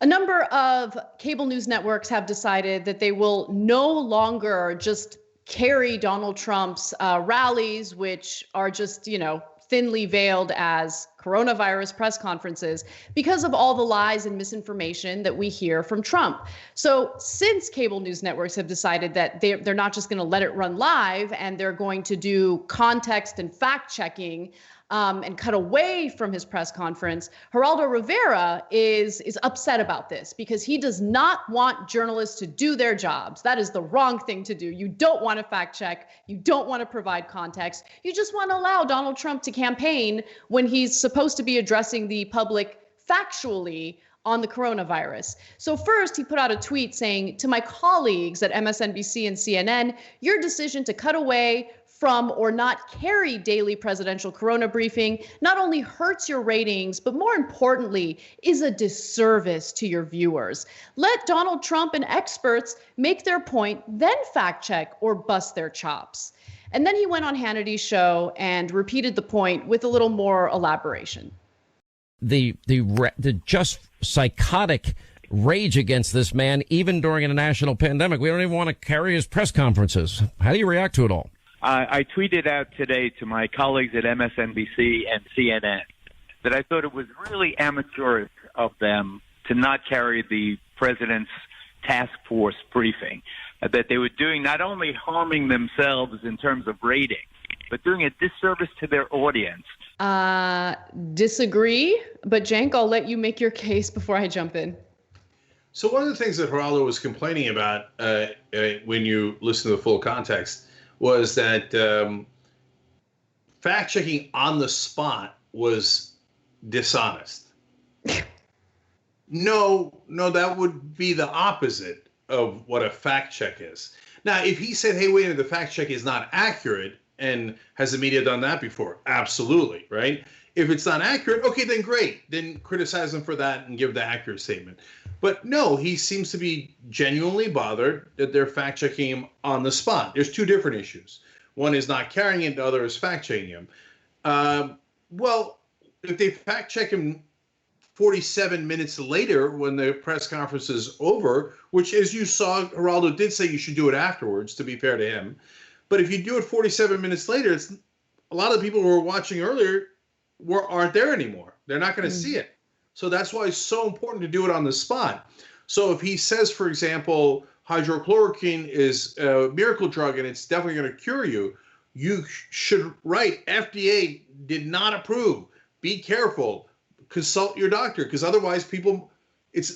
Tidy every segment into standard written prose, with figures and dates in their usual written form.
A number of cable news networks have decided that they will no longer just carry Donald Trump's rallies, which are just, thinly veiled as coronavirus press conferences, because of all the lies and misinformation that we hear from Trump. So since cable news networks have decided that they're not just going to let it run live and they're going to do context and fact checking, and cut away from his press conference, Geraldo Rivera is upset about this because he does not want journalists to do their jobs. That is the wrong thing to do. You don't want to fact check. You don't want to provide context. You just want to allow Donald Trump to campaign when he's supposed to be addressing the public factually on the coronavirus. So first, he put out a tweet saying, to my colleagues at MSNBC and CNN, your decision to cut away from or not carry daily presidential corona briefing not only hurts your ratings, but more importantly, is a disservice to your viewers. Let Donald Trump and experts make their point, then fact check or bust their chops. And then he went on Hannity's show and repeated the point with a little more elaboration. The just psychotic rage against this man, even during a national pandemic. We don't even want to carry his press conferences. How do you react to it all? I tweeted out today to my colleagues at MSNBC and CNN that I thought it was really amateurish of them to not carry the president's task force briefing, that they were doing not only harming themselves in terms of rating, but doing a disservice to their audience. Disagree, but Cenk, I'll let you make your case before I jump in. So one of the things that Geraldo was complaining about when you listen to the full context was that fact-checking on the spot was dishonest. No, that would be the opposite of what a fact check is. Now, if he said, hey, wait, the fact check is not accurate, and has the media done that before? Absolutely, right? If it's not accurate, okay, then great. Then criticize him for that and give the accurate statement. But no, he seems to be genuinely bothered that they're fact-checking him on the spot. There's two different issues. One is not carrying it, the other is fact-checking him. Well, if they fact-check him 47 minutes later when the press conference is over, which, as you saw, Geraldo did say you should do it afterwards, to be fair to him. But if you do it 47 minutes later, it's a lot of the people who were watching earlier aren't there anymore. They're not going to see it. So that's why it's so important to do it on the spot. So if he says, for example, hydrochloroquine is a miracle drug and it's definitely going to cure you, you should write, FDA did not approve. Be careful. Consult your doctor, because otherwise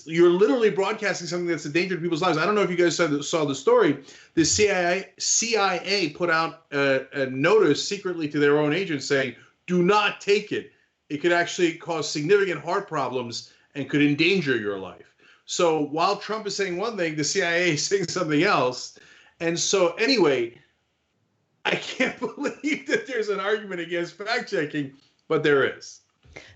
you're literally broadcasting something that's a danger to people's lives. I don't know if you guys saw the story. The CIA put out a notice secretly to their own agents saying, do not take it. It could actually cause significant heart problems and could endanger your life. So while Trump is saying one thing, the CIA is saying something else. And so anyway, I can't believe that there's an argument against fact-checking, but there is.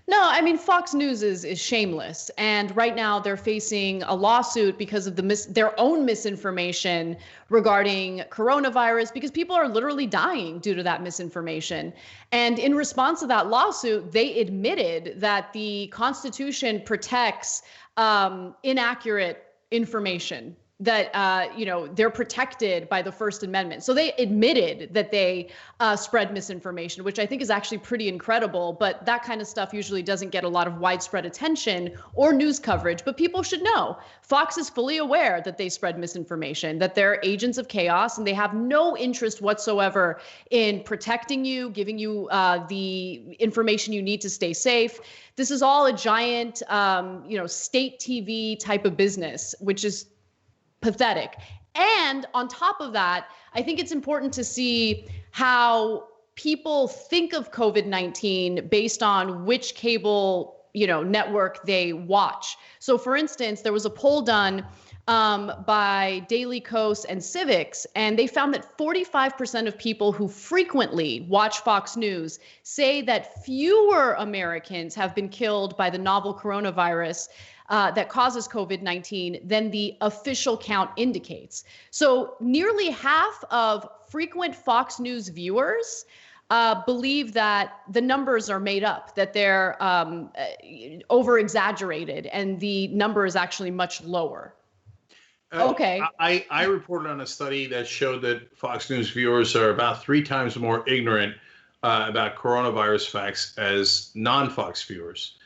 No, I mean, Fox News is shameless. And right now they're facing a lawsuit because of their own misinformation regarding coronavirus, because people are literally dying due to that misinformation. And in response to that lawsuit, they admitted that the Constitution protects inaccurate information, that, they're protected by the First Amendment. So they admitted that they spread misinformation, which I think is actually pretty incredible. But that kind of stuff usually doesn't get a lot of widespread attention or news coverage. But people should know Fox is fully aware that they spread misinformation, that they're agents of chaos, and they have no interest whatsoever in protecting you, giving you the information you need to stay safe. This is all a giant, state TV type of business, which is pathetic. And on top of that, I think it's important to see how people think of COVID-19 based on which cable, network they watch. So for instance, there was a poll done by Daily Kos and Civics, and they found that 45% of people who frequently watch Fox News say that fewer Americans have been killed by the novel coronavirus that causes COVID-19 than the official count indicates. So nearly half of frequent Fox News viewers believe that the numbers are made up, that they're over exaggerated, and the number is actually much lower. Okay. I reported on a study that showed that Fox News viewers are about 3 times more ignorant about coronavirus facts as non-Fox viewers.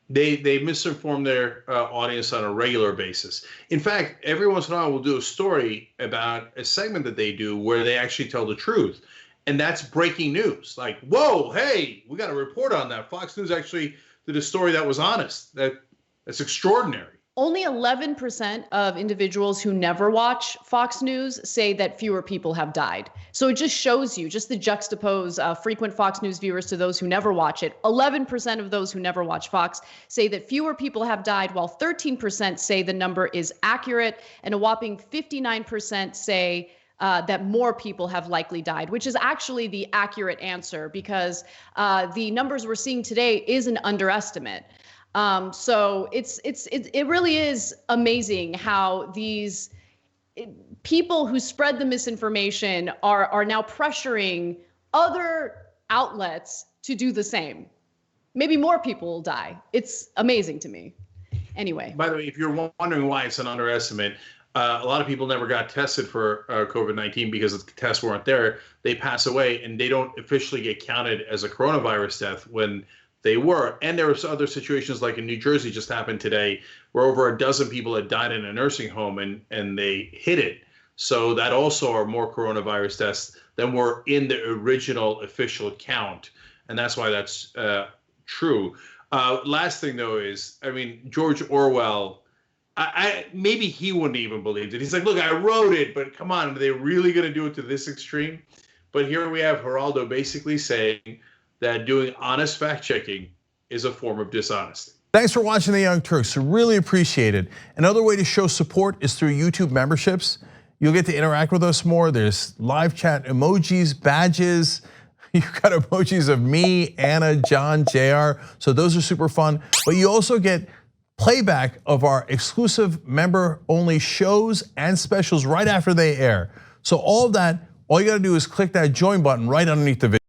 They misinform their audience on a regular basis. In fact, every once in a while we'll do a story about a segment that they do where they actually tell the truth. And that's breaking news. Like, whoa, hey, we got to report on that. Fox News actually did a story that was honest. That's extraordinary. Only 11% of individuals who never watch Fox News say that fewer people have died. So it just shows you, just to juxtapose frequent Fox News viewers to those who never watch it, 11% of those who never watch Fox say that fewer people have died, while 13% say the number is accurate, and a whopping 59% say that more people have likely died, which is actually the accurate answer, because the numbers we're seeing today is an underestimate. So it really is amazing how these people who spread the misinformation are now pressuring other outlets to do the same. Maybe more people will die. It's amazing to me. Anyway. By the way, if you're wondering why it's an underestimate, a lot of people never got tested for COVID-19 because the tests weren't there. They pass away and they don't officially get counted as a coronavirus death when they were. And there was other situations like in New Jersey just happened today where over a dozen people had died in a nursing home and they hid it. So that also are more coronavirus deaths than were in the original official count. And that's why that's true. Last thing, though, is, I mean, George Orwell, I maybe he wouldn't even believe it. He's like, look, I wrote it, but come on, are they really going to do it to this extreme? But here we have Geraldo basically saying that doing honest fact-checking is a form of dishonesty. Thanks for watching The Young Turks. Really appreciate it. Another way to show support is through YouTube memberships. You'll get to interact with us more. There's live chat emojis, badges. You've got emojis of me, Anna, John, JR. So those are super fun. But you also get playback of our exclusive member-only shows and specials right after they air. So all of that, all you gotta do is click that join button right underneath the video.